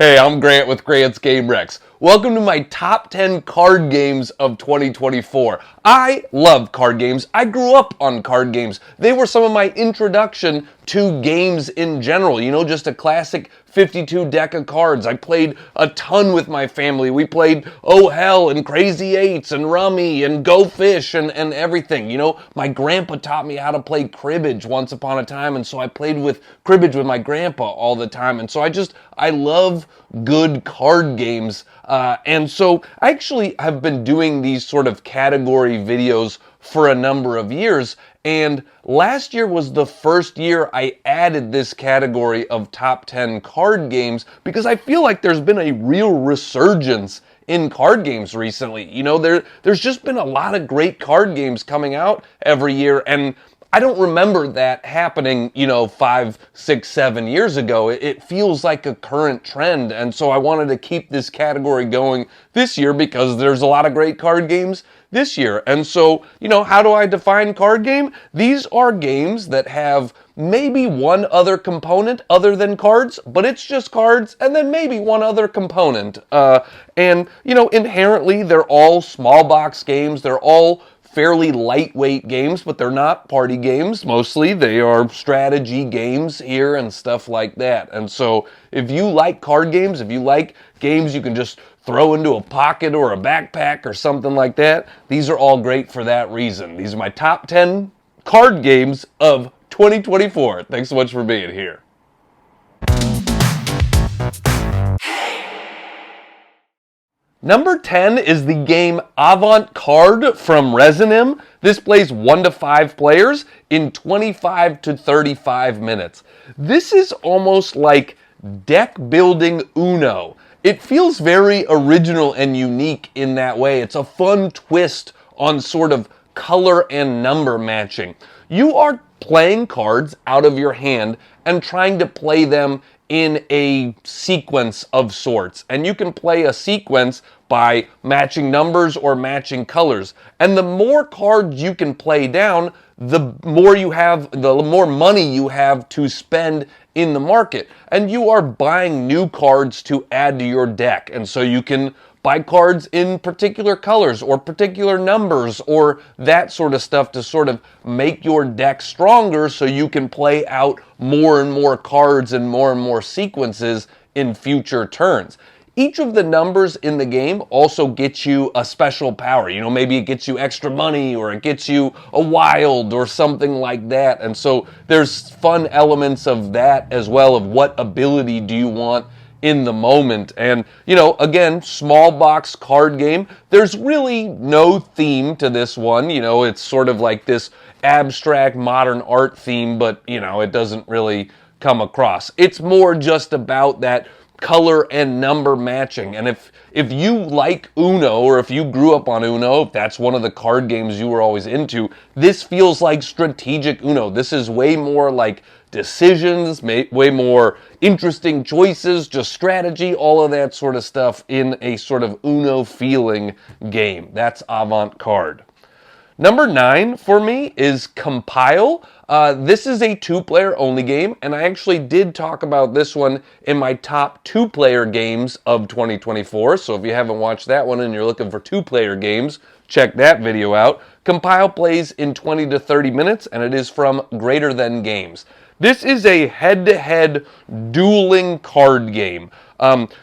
Hey, I'm Grant with Grant's Game Rex. Welcome to my top 10 card games of 2024. I love card games. I grew up on card games. They were some of my introduction to games in general. You know, just a classic 52 deck of cards. I played a ton with my family. We played Oh Hell and Crazy Eights and Rummy and Go Fish and everything. You know, my grandpa taught me how to play cribbage once upon a time, and so I played with cribbage with my grandpa all the time. And so I love good card games. And so I actually have been doing these sort of category videos for a number of years, and last year was the first year I added this category of top 10 card games because I feel like there's been a real resurgence in card games recently. You know, there's just been a lot of great card games coming out every year, and I don't remember that happening, 5, 6, 7 years ago. It feels like a current trend, and so I wanted to keep this category going this year because there's a lot of great card games this year. And so, how do I define card game? These are games that have maybe one other component other than cards, but it's just cards, and then maybe one other component. Inherently, they're all small box games. They're all fairly lightweight games, but they're not party games. Mostly they are strategy games here and stuff like that. And so if you like card games, if you like games you can just throw into a pocket or a backpack or something like that, these are all great for that reason. These are my top 10 card games of 2024. Thanks so much for being here. Number 10 is the game Avant Carde from Resonim. This plays 1 to 5 players in 25 to 35 minutes. This is almost like deck building Uno. It feels very original and unique in that way. It's a fun twist on sort of color and number matching. You are playing cards out of your hand and trying to play them in a sequence of sorts. And you can play a sequence by matching numbers or matching colors. And the more cards you can play down, the more money you have to spend in the market. And you are buying new cards to add to your deck. And so you can buy cards in particular colors or particular numbers or that sort of stuff to sort of make your deck stronger so you can play out more and more cards and more sequences in future turns. Each of the numbers in the game also gets you a special power. Maybe it gets you extra money or it gets you a wild or something like that. And so there's fun elements of that as well, of what ability do you want in the moment. And, again, small box card game. There's really no theme to this one. It's sort of like this abstract modern art theme, but, it doesn't really come across. It's more just about that color and number matching. And if you like Uno, or if you grew up on Uno, if that's one of the card games you were always into, this feels like strategic Uno. This is way more like decisions, way more interesting choices, just strategy, all of that sort of stuff in a sort of Uno feeling game. That's Avant Carde. Number 9 for me is Compile. This is a 2-player only game, and I actually did talk about this one in my top 2-player games of 2024. So if you haven't watched that one and you're looking for 2-player games, check that video out. Compile plays in 20 to 30 minutes, and it is from Greater Than Games. This is a head-to-head dueling card game.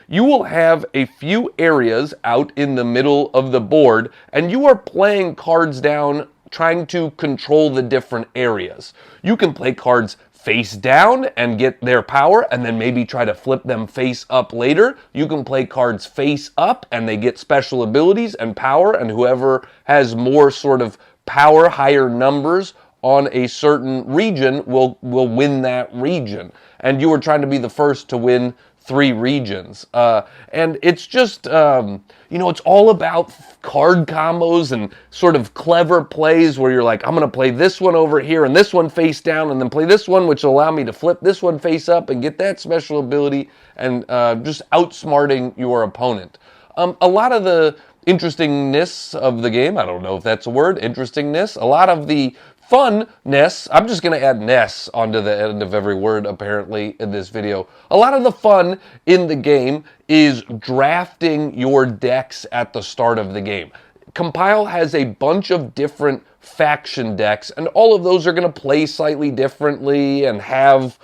You will have a few areas out in the middle of the board, and you are playing cards down, trying to control the different areas. You can play cards face down and get their power, and then maybe try to flip them face up later. You can play cards face up, and they get special abilities and power, and whoever has more sort of power, higher numbers on a certain region will win that region. And you are trying to be the first to win 3 regions. And it's just, it's all about card combos and sort of clever plays where you're like, I'm going to play this one over here and this one face down, and then play this one, which will allow me to flip this one face up and get that special ability, and just outsmarting your opponent. A lot of the interestingness of the game, I don't know if that's a word, interestingness, a lot of the funness, I'm just going to add ness onto the end of every word apparently in this video. A lot of the fun in the game is drafting your decks at the start of the game. Compile has a bunch of different faction decks, and all of those are going to play slightly differently and have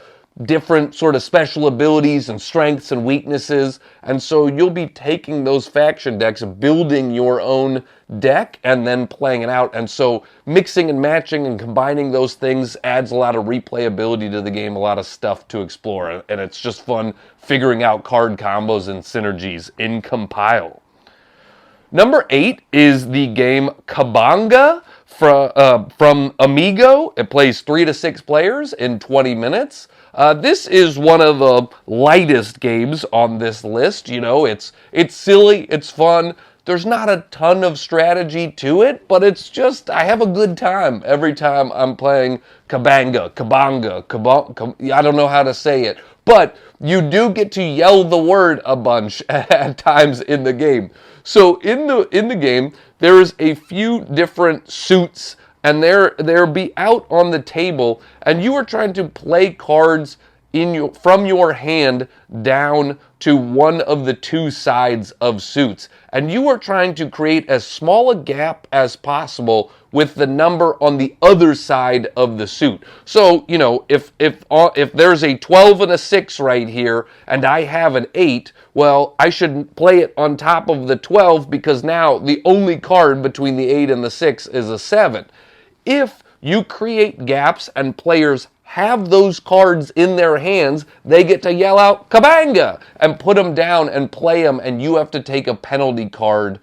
different sort of special abilities and strengths and weaknesses, and so you'll be taking those faction decks, building your own deck, and then playing it out. And so mixing and matching and combining those things adds a lot of replayability to the game, a lot of stuff to explore, and it's just fun figuring out card combos and synergies in Compile. Number 8 is the game Cabanga from Amigo. It plays 3 to 6 players in 20 minutes. This is one of the lightest games on this list. You know, it's silly, it's fun. There's not a ton of strategy to it, but it's just, I have a good time every time I'm playing Cabanga. I don't know how to say it, but you do get to yell the word a bunch at times in the game. So in the game, there's a few different suits, and they'll be out on the table, and you are trying to play cards from your hand down to one of the two sides of suits, and you are trying to create as small a gap as possible with the number on the other side of the suit. So, you know, if there's a 12 and a 6 right here, and I have an 8, well, I should play it on top of the 12 because now the only card between the 8 and the 6 is a 7. If you create gaps and players have those cards in their hands, they get to yell out Cabanga and put them down and play them, and you have to take a penalty card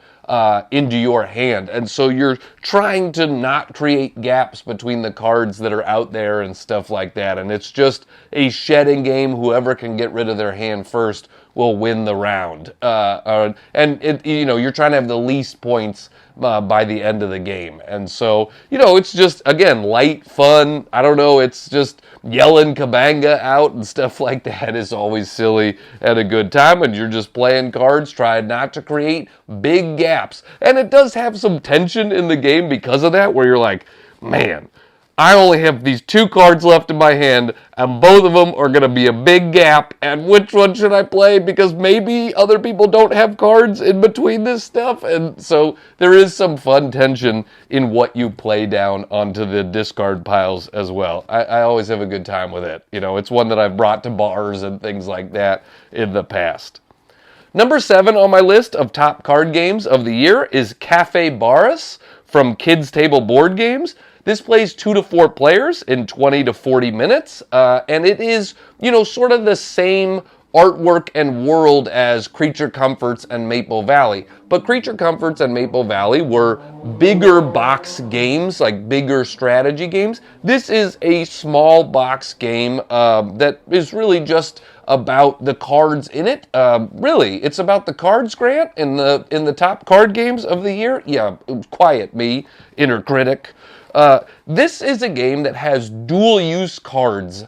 into your hand. And so you're trying to not create gaps between the cards that are out there and stuff like that. And it's just a shedding game. Whoever can get rid of their hand first will win the round. You're trying to have the least points by the end of the game. And so, it's just, again, light, fun. I don't know, it's just yelling Cabanga out and stuff like that is always silly and a good time. And you're just playing cards, trying not to create big gaps. And it does have some tension in the game because of that, where you're like, man, I only have these 2 cards left in my hand, and both of them are going to be a big gap, and which one should I play? Because maybe other people don't have cards in between this stuff, and so there is some fun tension in what you play down onto the discard piles as well. I always have a good time with it. It's one that I've brought to bars and things like that in the past. Number 7 on my list of top card games of the year is Cafe Baras from Kids Table Board Games. This plays 2 to 4 players in 20 to 40 minutes, and it is, sort of the same artwork and world as Creature Comforts and Maple Valley. But Creature Comforts and Maple Valley were bigger box games, like bigger strategy games. This is a small box game that is really just about the cards in it. Really, it's about the cards, Grant, in the top card games of the year. Yeah, quiet me, inner critic. This is a game that has dual-use cards,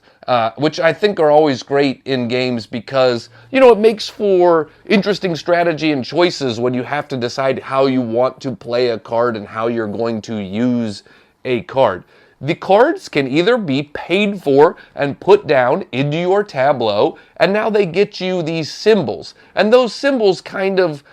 which I think are always great in games because, it makes for interesting strategy and choices when you have to decide how you want to play a card and how you're going to use a card. The cards can either be paid for and put down into your tableau, and now they get you these symbols. And those symbols kind of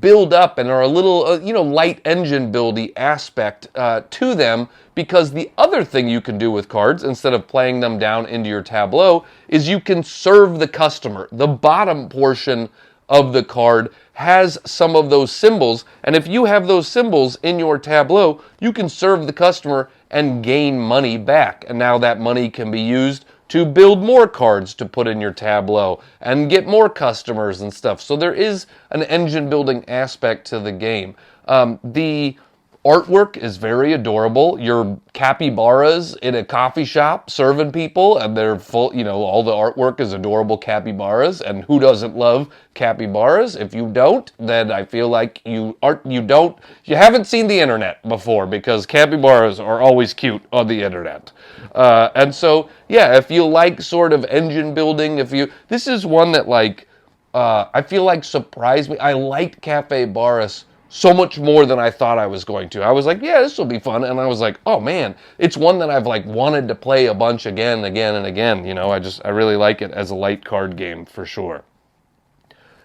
build up and are a little, light engine buildy aspect to them, because the other thing you can do with cards, instead of playing them down into your tableau, is you can serve the customer. The bottom portion of the card has some of those symbols, and if you have those symbols in your tableau, you can serve the customer and gain money back. And now that money can be used to build more cards to put in your tableau and get more customers and stuff. So there is an engine building aspect to the game. The artwork is very adorable. You're capybaras in a coffee shop serving people, and they're full, all the artwork is adorable capybaras, and who doesn't love capybaras? If you don't, then I feel like you haven't seen the internet before, because capybaras are always cute on the internet. And so, yeah, if you like sort of engine building, this is one that I feel like surprised me. I liked Cafe Baras so much more than I thought I was going to. I was like, yeah, this will be fun. And I was like, oh man, it's one that I've like wanted to play a bunch again, and again. You know, I really like it as a light card game for sure.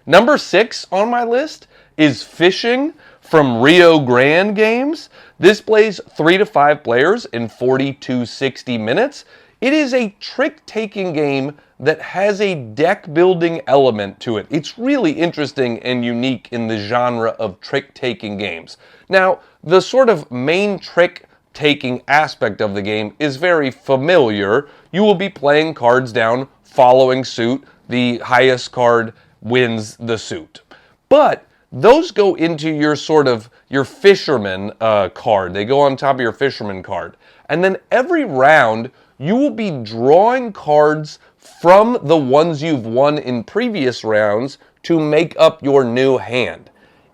Number 6 on my list is Fishing from Rio Grande Games. This plays 3 to 5 players in 40 to 60 minutes. It is a trick-taking game that has a deck-building element to it. It's really interesting and unique in the genre of trick-taking games. Now, the sort of main trick-taking aspect of the game is very familiar. You will be playing cards down, following suit. The highest card wins the suit. But those go into your sort of your fisherman card. They go on top of your fisherman card. And then every round, you will be drawing cards from the ones you've won in previous rounds to make up your new hand.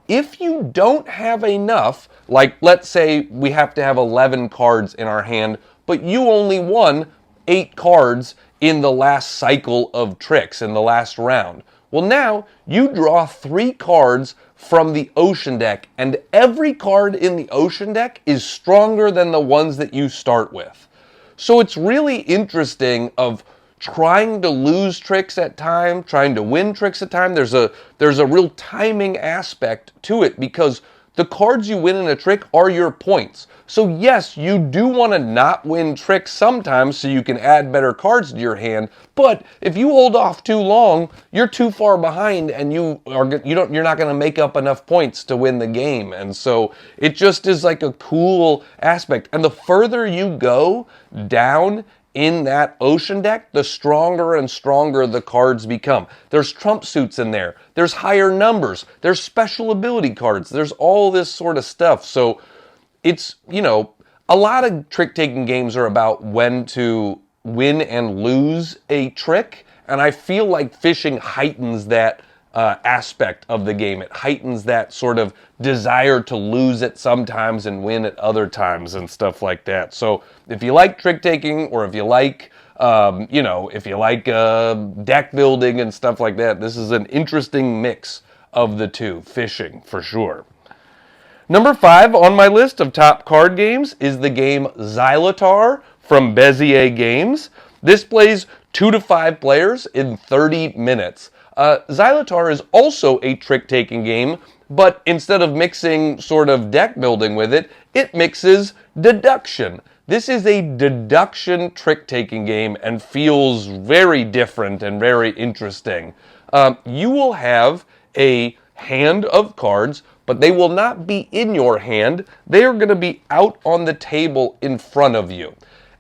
If you don't have enough, like let's say we have to have 11 cards in our hand, but you only won 8 cards in the last cycle of tricks, in the last round. Well, now you draw 3 cards from the ocean deck, and every card in the ocean deck is stronger than the ones that you start with. So it's really interesting of trying to lose tricks at time, trying to win tricks at time. There's a real timing aspect to it because the cards you win in a trick are your points. So yes, you do want to not win tricks sometimes so you can add better cards to your hand, but if you hold off too long, you're too far behind and you're not going to make up enough points to win the game. And so it just is like a cool aspect. And the further you go down in that ocean deck, the stronger and stronger the cards become. There's trump suits in there. There's higher numbers. There's special ability cards. There's all this sort of stuff. So it's, you know, a lot of trick-taking games are about when to win and lose a trick. And I feel like Fishing heightens that aspect of the game. It heightens that sort of desire to lose it sometimes and win at other times and stuff like that. So if you like trick taking, or if you like, if you like deck building and stuff like that, this is an interesting mix of the two. Fishing for sure. Number 5 on my list of top card games is the game Xylotar from Bezier Games. This plays 2 to 5 players in 30 minutes. Xylotar is also a trick-taking game, but instead of mixing sort of deck building with it, it mixes deduction. This is a deduction trick-taking game and feels very different and very interesting. You will have a hand of cards, but they will not be in your hand. They are going to be out on the table in front of you.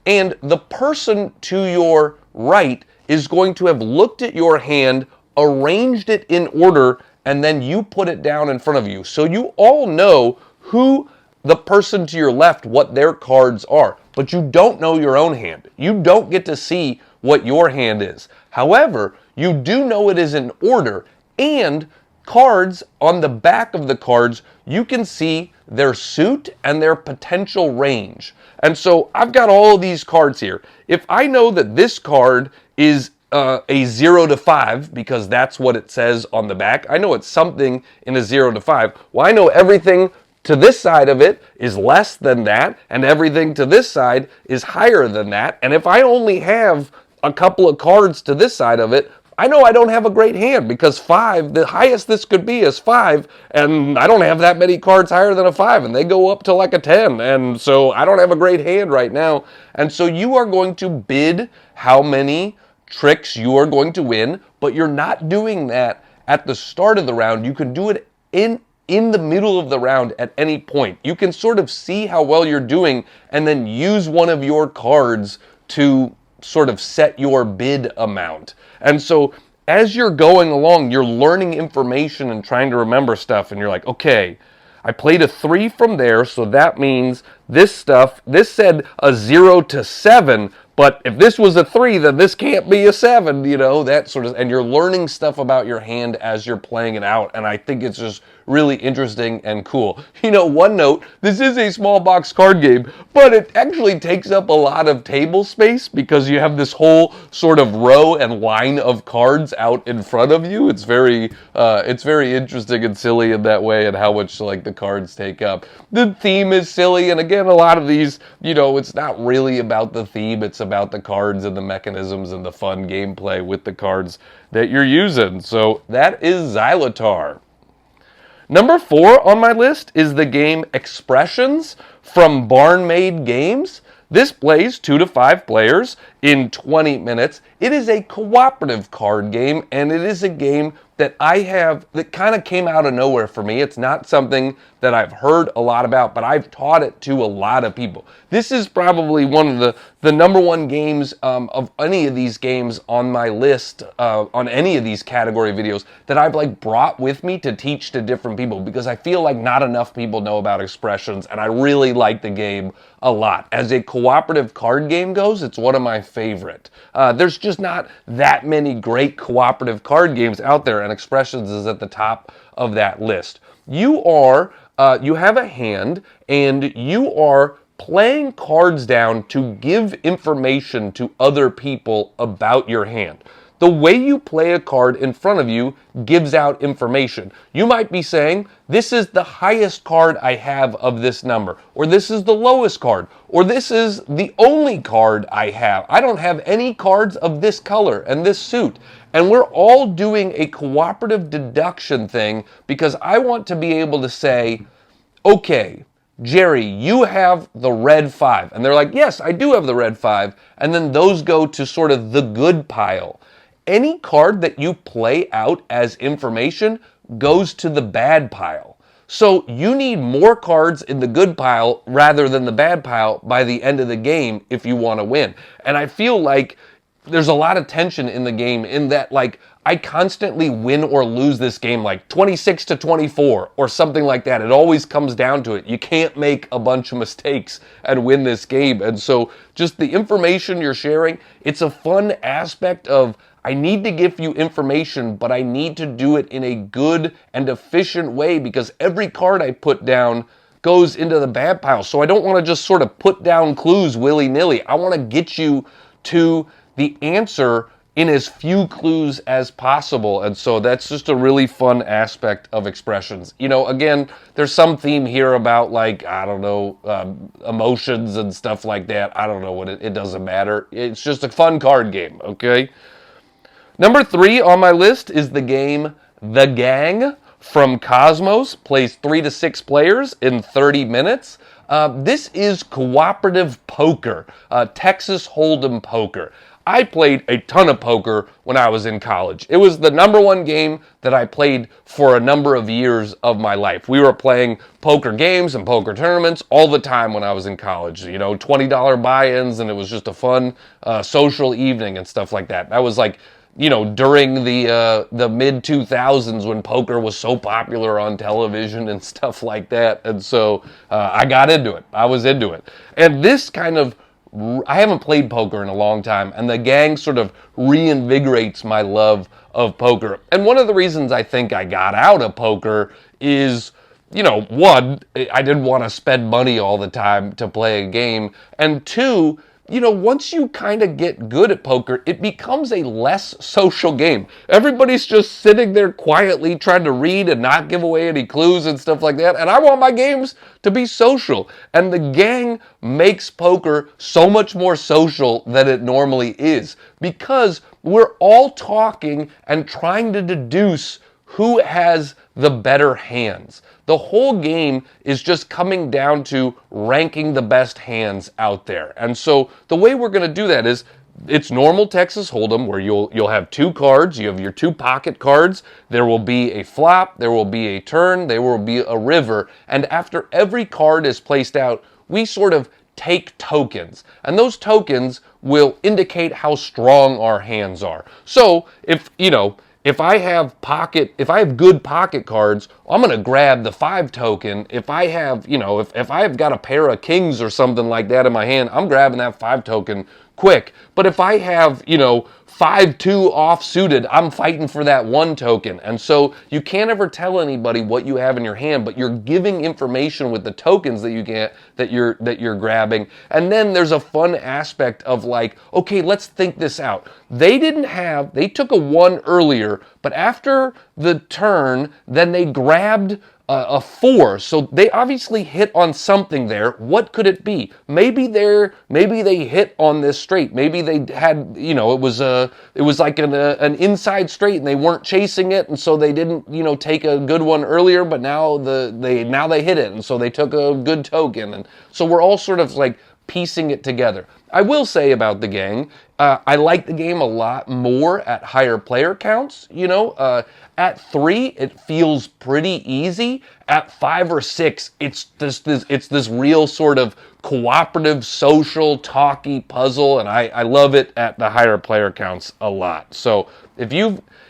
And the person to your right is going to have looked at your hand, arranged it in order, and then you put it down in front of you. So you all know who the person to your left, what their cards are, but you don't know your own hand. You don't get to see what your hand is. However, you do know it is in order, and cards on the back of the cards, you can see their suit and their potential range. And so I've got all of these cards here. If I know that this card is a 0 to 5, because that's what it says on the back. I know it's something in a 0 to 5. Well, I know everything to this side of it is less than that, and everything to this side is higher than that. And if I only have a couple of cards to this side of it, I know I don't have a great hand, because 5, the highest this could be is 5, and I don't have that many cards higher than a 5, and they go up to like a 10, and so I don't have a great hand right now. And so you are going to bid how many tricks you are going to win, but you're not doing that at the start of the round. You can do it in the middle of the round at any point. You can sort of see how well you're doing and then use one of your cards to sort of set your bid amount. And so as you're going along, you're learning information and trying to remember stuff, and you're like, okay, I played a 3 from there, so that means this stuff, this said a 0 to 7, But if this was a 3, then this can't be a 7, that sort of, and you're learning stuff about your hand as you're playing it out, and I think it's just really interesting and cool. One note, this is a small box card game, but it actually takes up a lot of table space because you have this whole sort of row and line of cards out in front of you. It's very interesting and silly in that way, and how much the cards take up. The theme is silly, and again, a lot of these, it's not really about the theme, it's about the cards and the mechanisms and the fun gameplay with the cards that you're using. So that is Xylotar. Number 4 on my list is the game Expressions from Barn-Made Games. This plays 2 to 5 players in 20 minutes. It is a cooperative card game, and it is a game that that kind of came out of nowhere for me. It's not something that I've heard a lot about, but I've taught it to a lot of people. This is probably one of the number one games of any of these games on my list, on any of these category videos, that I've brought with me to teach to different people, because I feel like not enough people know about Expressions, and I really like the game a lot. As a cooperative card game goes, it's one of my favorite. There's just not that many great cooperative card games out there, and Expressions is at the top of that list. You have a hand, and you are playing cards down to give information to other people about your hand. The way you play a card in front of you gives out information. You might be saying, this is the highest card I have of this number, or this is the lowest card, or this is the only card I have. I don't have any cards of this color and this suit. And we're all doing a cooperative deduction thing, because I want to be able to say, okay, Jerry, you have the red 5. And they're like, yes, I do have the red 5. And then those go to sort of the good pile. Any card that you play out as information goes to the bad pile. So you need more cards in the good pile rather than the bad pile by the end of the game if you want to win. And I feel like there's a lot of tension in the game, in that I constantly win or lose this game 26 to 24 or something like that. It always comes down to it. You can't make a bunch of mistakes and win this game. And so just the information you're sharing, it's a fun aspect of, I need to give you information, but I need to do it in a good and efficient way, because every card I put down goes into the bad pile. So I don't want to just sort of put down clues willy-nilly. I want to get you to the answer in as few clues as possible. And so that's just a really fun aspect of Expressions. Again, there's some theme here about emotions and stuff like that. I don't know what it doesn't matter. It's just a fun card game, okay? Number 3 on my list is the game The Gang from Cosmos. Plays 3 to 6 players in 30 minutes. This is cooperative poker, Texas Hold'em poker. I played a ton of poker when I was in college. It was the number one game that I played for a number of years of my life. We were playing poker games and poker tournaments all the time when I was in college. $20 buy-ins, and it was just a fun social evening and stuff like that. That was during the mid-2000s, when poker was so popular on television and stuff like that. And so I got into it. I was into it. And this I haven't played poker in a long time, and The Gang sort of reinvigorates my love of poker. And one of the reasons I think I got out of poker is, one, I didn't want to spend money all the time to play a game, and two, once you kind of get good at poker, it becomes a less social game. Everybody's just sitting there quietly trying to read and not give away any clues and stuff like that. And I want my games to be social. And The Gang makes poker so much more social than it normally is, because we're all talking and trying to deduce who has the better hands. The whole game is just coming down to ranking the best hands out there. And so the way we're going to do that is, it's normal Texas Hold'em, where you'll have 2 cards. You have your 2 pocket cards. There will be a flop, there will be a turn, there will be a river. And after every card is placed out, we sort of take tokens. And those tokens will indicate how strong our hands are. So if I have good pocket cards, I'm going to grab the 5 token. If I have, if I have got a pair of kings or something like that in my hand, I'm grabbing that 5 token quick. But if I have, 5-2 off-suited, I'm fighting for that one token. And so you can't ever tell anybody what you have in your hand, but you're giving information with the tokens that you get, that you're grabbing. And then there's a fun aspect of like, okay, let's think this out. They took a 1 earlier, but after the turn, then they grabbed a 4, so they obviously hit on something there. What could it be? Maybe they hit on this straight. Maybe they had, it was like an inside straight, and they weren't chasing it, and so they didn't, take a good one earlier. But now they hit it, and so they took a good token, and so we're all sort of like piecing it together. I will say about the gang, I like the game a lot more at higher player counts. At 3, it feels pretty easy. At 5 or 6, it's this real sort of cooperative, social, talky puzzle, and I love it at the higher player counts a lot. So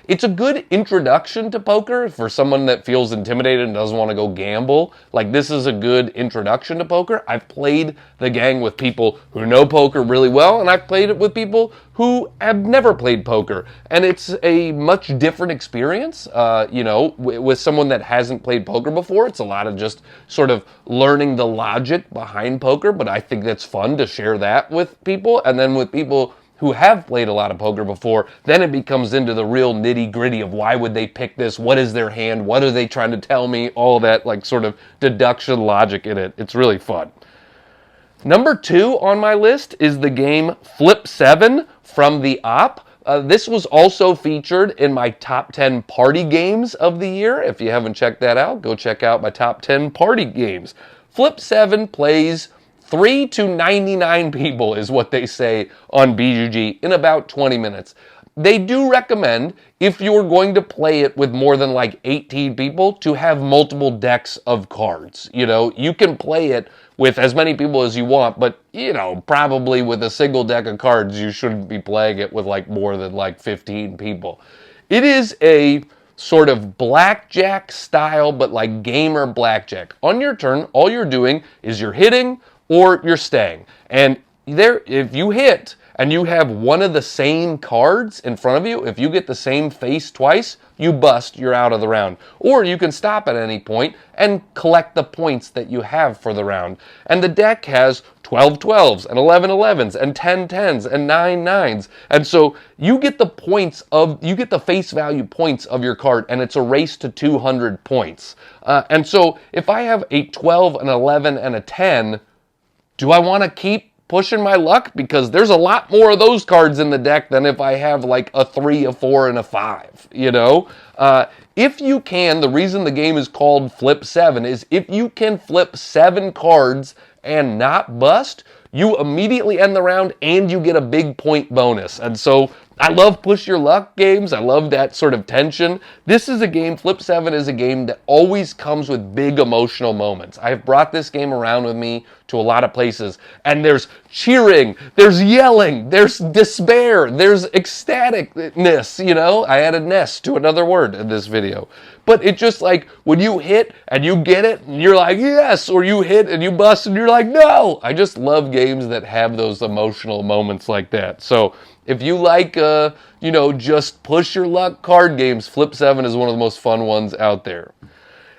it's a good introduction to poker for someone that feels intimidated and doesn't want to go gamble. Like, this is a good introduction to poker. I've played the gang with people who know poker really well, and I've played it with people who have never played poker. And it's a much different experience, with someone that hasn't played poker before. It's a lot of just sort of learning the logic behind poker, but I think that's fun to share that with people. And then with people who have played a lot of poker before, then it becomes into the real nitty-gritty of why would they pick this, what is their hand, what are they trying to tell me, all that like sort of deduction logic in it. It's really fun. Number 2 on my list is the game Flip 7 from the Op. This was also featured in my top 10 party games of the year. If you haven't checked that out, go check out my top 10 party games. Flip 7 plays 3 to 99 people is what they say on BGG in about 20 minutes. They do recommend, if you're going to play it with more than like 18 people, to have multiple decks of cards. You can play it with as many people as you want, but, probably with a single deck of cards, you shouldn't be playing it with like more than like 15 people. It is a sort of blackjack style, but like gamer blackjack. On your turn, all you're doing is you're hitting or you're staying. And if you hit and you have one of the same cards in front of you, if you get the same face twice, you bust, you're out of the round. Or you can stop at any point and collect the points that you have for the round. And the deck has 12 12s and 11 11s and 10 10s and 9 9s. And so you get the face value points of your card, and it's a race to 200 points. And so if I have a 12, an 11, and a 10, do I want to keep pushing my luck? Because there's a lot more of those cards in the deck than if I have like a 3, a 4, and a 5, If you can, the reason the game is called Flip 7 is if you can flip 7 cards and not bust, you immediately end the round and you get a big point bonus. And so I love push your luck games. I love that sort of tension. This is a game, Flip 7 is a game that always comes with big emotional moments. I have brought this game around with me to a lot of places, and there's cheering, there's yelling, there's despair, there's ecstaticness, I added ness to another word in this video. But it's just like when you hit and you get it and you're like, yes, or you hit and you bust and you're like, no. I just love games that have those emotional moments like that. So if you like, just push your luck card games, Flip 7 is one of the most fun ones out there.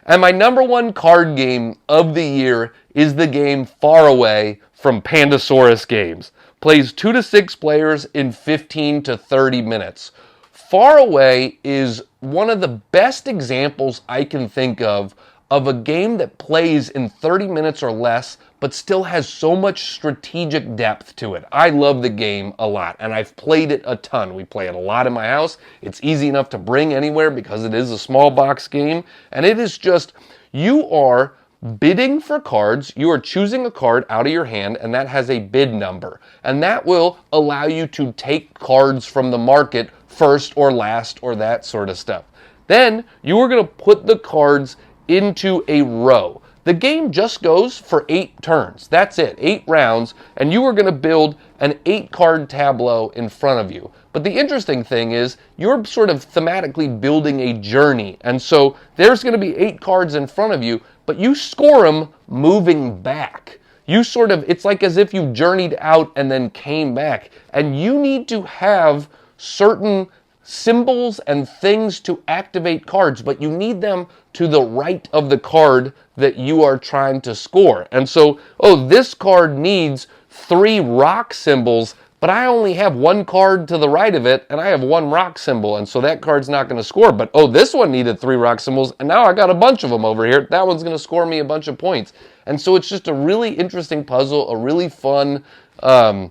And my number 1 card game of the year is the game Faraway from Pandasaurus Games. Plays 2 to 6 players in 15 to 30 minutes. Faraway is one of the best examples I can think of a game that plays in 30 minutes or less, but still has so much strategic depth to it. I love the game a lot, and I've played it a ton. We play it a lot in my house. It's easy enough to bring anywhere because it is a small box game, and it is just, you are bidding for cards. You are choosing a card out of your hand, and that has a bid number, and that will allow you to take cards from the market first or last or that sort of stuff. Then you are going to put the cards into a row. The game just goes for 8 turns. That's it, 8 rounds, and you are going to build an 8-card tableau in front of you. But the interesting thing is you're sort of thematically building a journey, and so there's going to be 8 cards in front of you, but you score them moving back. it's like as if you journeyed out and then came back. And you need to have certain symbols and things to activate cards, but you need them to the right of the card that you are trying to score. And so, this card needs 3 rock symbols, but I only have 1 card to the right of it, and I have 1 rock symbol, and so that card's not going to score. But, this one needed 3 rock symbols, and now I got a bunch of them over here. That one's going to score me a bunch of points. And so it's just a really interesting puzzle, a really fun, a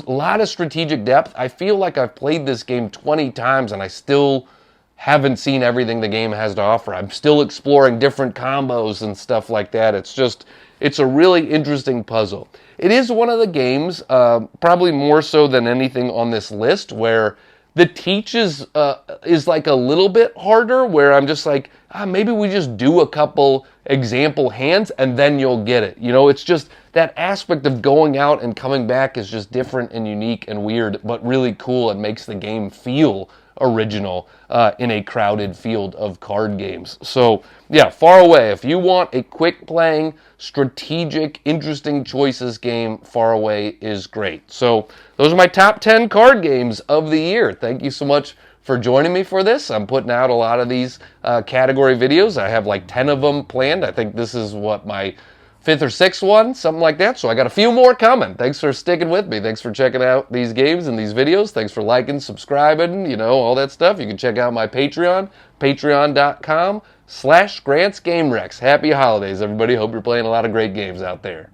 lot of strategic depth. I feel like I've played this game 20 times, and I still haven't seen everything the game has to offer. I'm still exploring different combos and stuff like that. It's a really interesting puzzle. It is one of the games, probably more so than anything on this list, where the teach is like a little bit harder, where I'm just like, maybe we just do a couple example hands and then you'll get it. It's just that aspect of going out and coming back is just different and unique and weird, but really cool and makes the game feel original in a crowded field of card games. So yeah, Faraway. If you want a quick playing, strategic, interesting choices game, Faraway is great. So those are my top 10 card games of the year. Thank you so much for joining me for this. I'm putting out a lot of these category videos. I have like 10 of them planned. I think this is my 5th or 6th one, something like that. So I got a few more coming. Thanks for sticking with me. Thanks for checking out these games and these videos. Thanks for liking, subscribing, all that stuff. You can check out my Patreon, patreon.com/GrantsGameRex. Happy holidays, everybody. Hope you're playing a lot of great games out there.